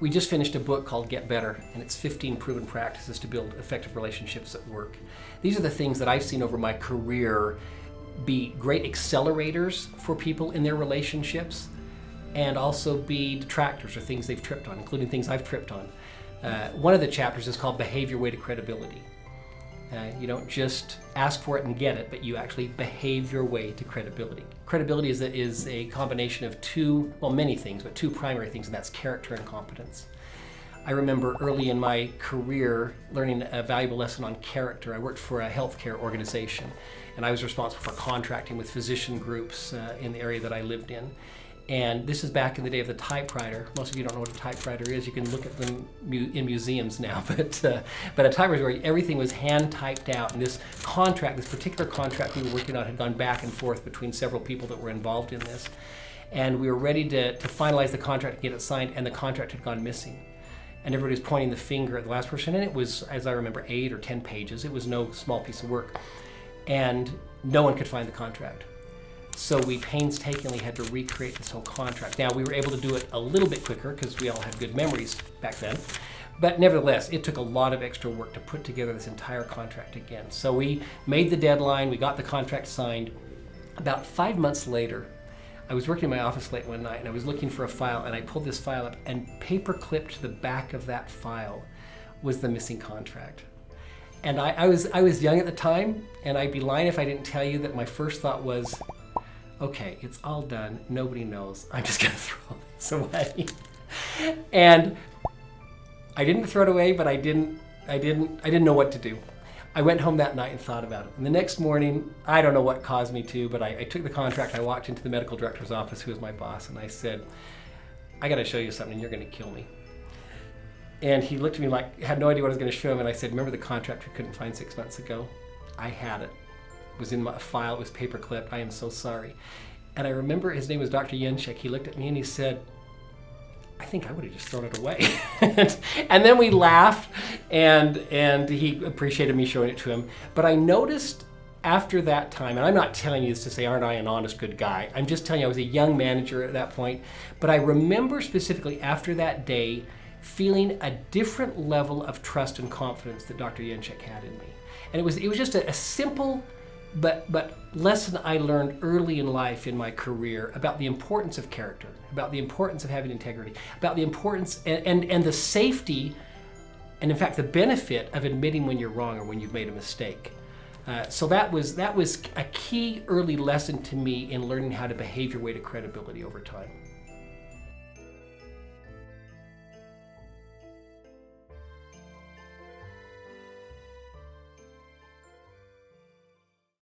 We just finished a book called Get Better, and it's 15 proven practices to build effective relationships at work. These are the things that I've seen over my career be great accelerators for people in their relationships, and also be detractors or things they've tripped on, including things I've tripped on. One of the chapters is called Behave Your Way to Credibility. You don't just ask for it and get it, but you actually behave your way to credibility. Credibility is a combination of many things, but two primary things, and that's character and competence. I remember early in my career learning a valuable lesson on character. I worked for a healthcare organization, and I was responsible for contracting with physician groups in the area that I lived in. And this is back in the day of the typewriter. Most of you don't know what a typewriter is. You can look at them in museums now, but a typewriter where everything was hand typed out. And this particular contract we were working on had gone back and forth between several people that were involved in this. And we were ready to finalize the contract and get it signed, and the contract had gone missing. And everybody was pointing the finger at the last person, and it was, as I remember, 8 or 10 pages. It was no small piece of work. And no one could find the contract. So we painstakingly had to recreate this whole contract. Now, we were able to do it a little bit quicker because we all had good memories back then. But nevertheless, it took a lot of extra work to put together this entire contract again. So we made the deadline, we got the contract signed. About 5 months later, I was working in my office late one night, and I was looking for a file, and I pulled this file up, and paper clipped to the back of that file was the missing contract. And I was young at the time, and I'd be lying if I didn't tell you that my first thought was, okay, it's all done. Nobody knows. I'm just going to throw this away. And I didn't throw it away, but I didn't know what to do. I went home that night and thought about it. And the next morning, I don't know what caused me to, but I took the contract. I walked into the medical director's office, who was my boss, and I said, I got to show you something. You're going to kill me. And he looked at me like, had no idea what I was going to show him. And I said, remember the contract we couldn't find 6 months ago? I had it. Was in my file, it was paper clipped. I am so sorry. And I remember his name was Dr. Yenchik. He looked at me and he said, I think I would have just thrown it away. And then we laughed, and he appreciated me showing it to him. But I noticed after that time, and I'm not telling you this to say, aren't I an honest, good guy? I'm just telling you I was a young manager at that point. But I remember specifically after that day feeling a different level of trust and confidence that Dr. Yenchik had in me. And it was just a simple but lesson I learned early in life in my career about the importance of character, about the importance of having integrity, about the importance and the safety, and in fact the benefit of admitting when you're wrong or when you've made a mistake. So that was a key early lesson to me in learning how to behave your way to credibility over time.